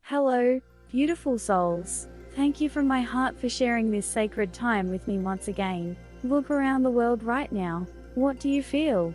Hello, beautiful souls. Thank you from my heart for sharing this sacred time with me once again. Look around the world right now. What do you feel?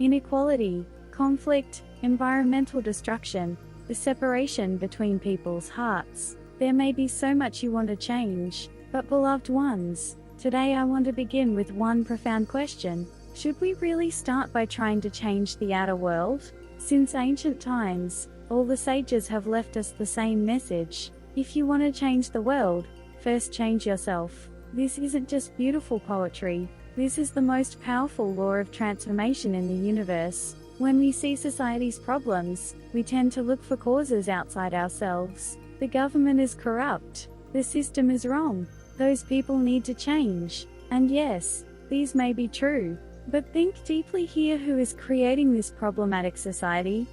Inequality, conflict, environmental destruction, the separation between people's hearts. There may be so much you want to change, but beloved ones, today I want to begin with one profound question. Should we really start by trying to change the outer world? Since ancient times, all the sages have left us the same message. If you want to change the world, first change yourself. This isn't just beautiful poetry. This is the most powerful law of transformation in the universe. When we see society's problems, we tend to look for causes outside ourselves. The government is corrupt. The system is wrong. Those people need to change. And yes, these may be true. But think deeply here: who is creating this problematic society?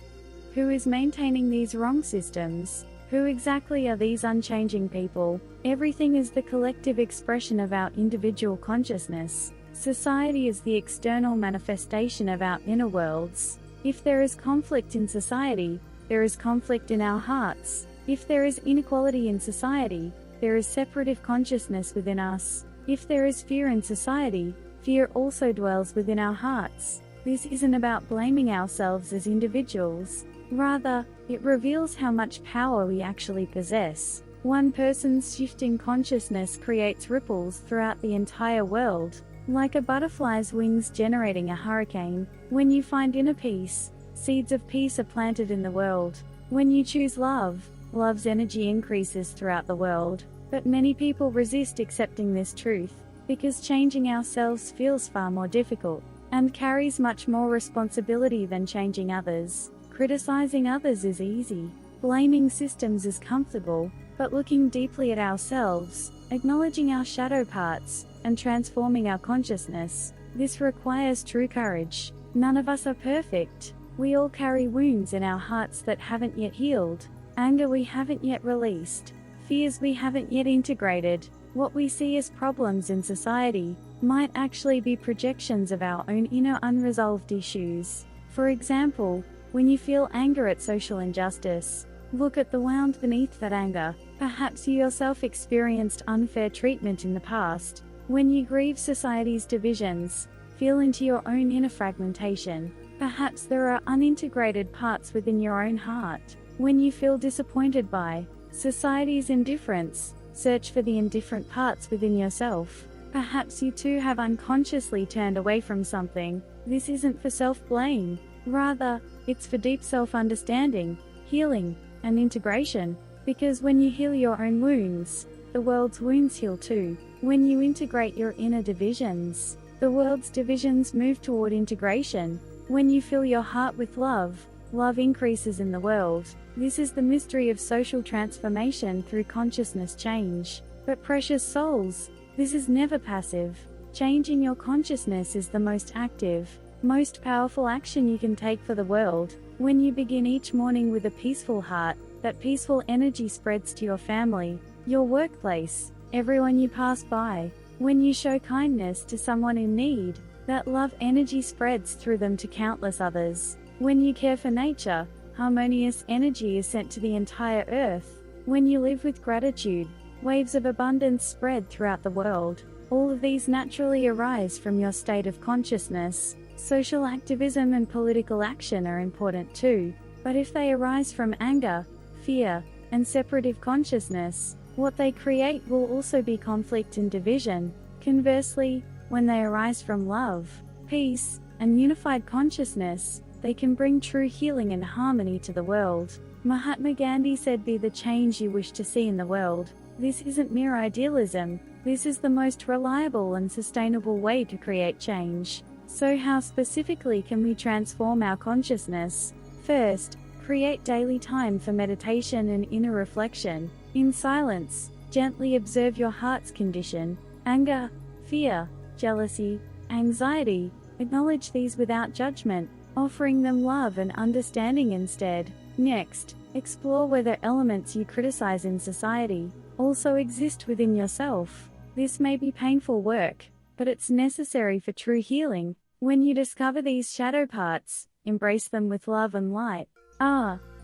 Who is maintaining these wrong systems? Who exactly are these unchanging people? Everything is the collective expression of our individual consciousness. Society is the external manifestation of our inner worlds. If there is conflict in society, there is conflict in our hearts. If there is inequality in society, there is separative consciousness within us. If there is fear in society, fear also dwells within our hearts. This isn't about blaming ourselves as individuals. Rather, it reveals how much power we actually possess. One person's shift in consciousness creates ripples throughout the entire world, like a butterfly's wings generating a hurricane. When you find inner peace, seeds of peace are planted in the world. When you choose love, love's energy increases throughout the world. But many people resist accepting this truth, because changing ourselves feels far more difficult, and carries much more responsibility than changing others. Criticizing others is easy. Blaming systems is comfortable. But looking deeply at ourselves, acknowledging our shadow parts, and transforming our consciousness, this requires true courage. None of us are perfect. We all carry wounds in our hearts that haven't yet healed, anger we haven't yet released, fears we haven't yet integrated. What we see as problems in society might actually be projections of our own inner unresolved issues. For example, when you feel anger at social injustice, look at the wound beneath that anger. Perhaps you yourself experienced unfair treatment in the past. When you grieve society's divisions, feel into your own inner fragmentation. Perhaps there are unintegrated parts within your own heart. When you feel disappointed by society's indifference, search for the indifferent parts within yourself. Perhaps you too have unconsciously turned away from something. This isn't for self-blame. Rather, it's for deep self-understanding, healing, and integration. Because when you heal your own wounds, the world's wounds heal too. When you integrate your inner divisions, the world's divisions move toward integration. When you fill your heart with love, love increases in the world. This is the mystery of social transformation through consciousness change. But precious souls, this is never passive. Changing your consciousness is the most active, most powerful action you can take for the world. When you begin each morning with a peaceful heart, that peaceful energy spreads to your family, your workplace, everyone you pass by. When you show kindness to someone in need, that love energy spreads through them to countless others. When you care for nature, harmonious energy is sent to the entire earth. When you live with gratitude, waves of abundance spread throughout the world. All of these naturally arise from your state of consciousness. Social activism and political action are important too, but if they arise from anger, fear, and separative consciousness, what they create will also be conflict and division. Conversely, when they arise from love, peace, and unified consciousness, they can bring true healing and harmony to the world. Mahatma Gandhi said, "Be the change you wish to see in the world." This isn't mere idealism. This is the most reliable and sustainable way to create change. So how specifically can we transform our consciousness? First, create daily time for meditation and inner reflection. In silence, gently observe your heart's condition. Anger, fear, jealousy, anxiety. Acknowledge these without judgment, offering them love and understanding instead. Next, explore whether elements you criticize in society also exist within yourself. This may be painful work, but it's necessary for true healing. When you discover these shadow parts, embrace them with love and light.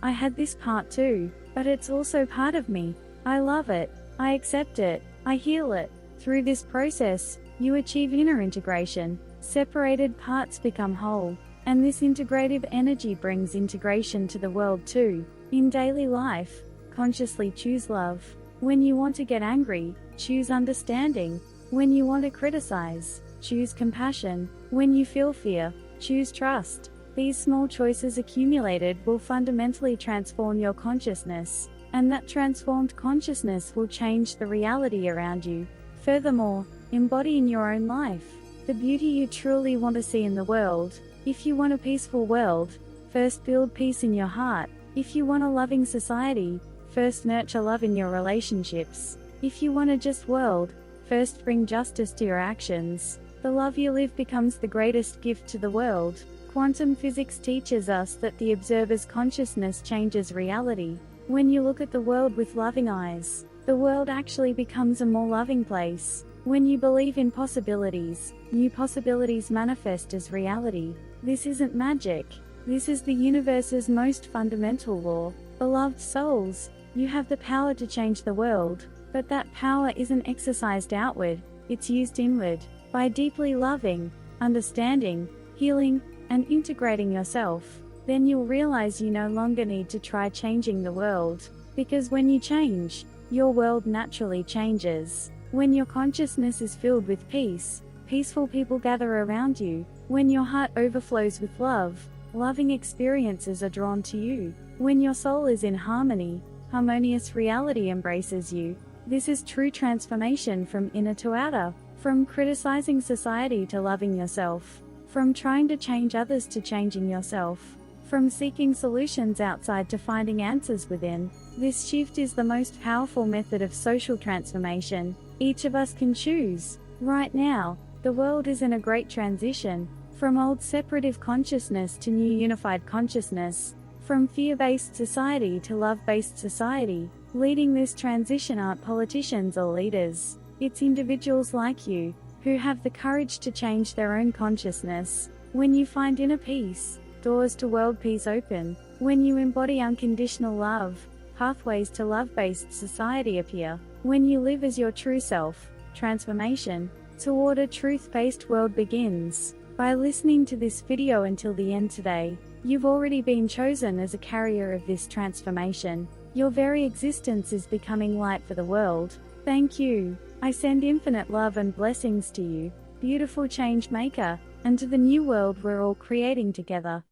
I had this part too, but it's also part of me. I love it. I accept it. I heal it. Through this process, you achieve inner integration. Separated parts become whole. And this integrative energy brings integration to the world too. In daily life, consciously choose love. When you want to get angry, choose understanding. When you want to criticize, choose compassion. When you feel fear, choose trust. These small choices accumulated will fundamentally transform your consciousness, and that transformed consciousness will change the reality around you. Furthermore, embody in your own life the beauty you truly want to see in the world. If you want a peaceful world, first build peace in your heart. If you want a loving society, first nurture love in your relationships. If you want a just world, first bring justice to your actions. The love you live becomes the greatest gift to the world. Quantum physics teaches us that the observer's consciousness changes reality. When you look at the world with loving eyes, the world actually becomes a more loving place. When you believe in possibilities, new possibilities manifest as reality. This isn't magic. This is the universe's most fundamental law. Beloved souls, you have the power to change the world, but that power isn't exercised outward, it's used inward. By deeply loving, understanding, healing, and integrating yourself, then you'll realize you no longer need to try changing the world. Because when you change, your world naturally changes. When your consciousness is filled with peace, peaceful people gather around you. When your heart overflows with love, loving experiences are drawn to you. When your soul is in harmony, harmonious reality embraces you. This is true transformation from inner to outer, from criticizing society to loving yourself, from trying to change others to changing yourself, from seeking solutions outside to finding answers within. This shift is the most powerful method of social transformation. Each of us can choose. Right now, the world is in a great transition, from old separative consciousness to new unified consciousness, from fear-based society to love-based society. Leading this transition aren't politicians or leaders. It's individuals like you, who have the courage to change their own consciousness. When you find inner peace, doors to world peace open. When you embody unconditional love, pathways to love-based society appear. When you live as your true self, transformation toward a truth-based world begins. By listening to this video until the end today, you've already been chosen as a carrier of this transformation. Your very existence is becoming light for the world. Thank you. I send infinite love and blessings to you, beautiful change maker, and to the new world we're all creating together.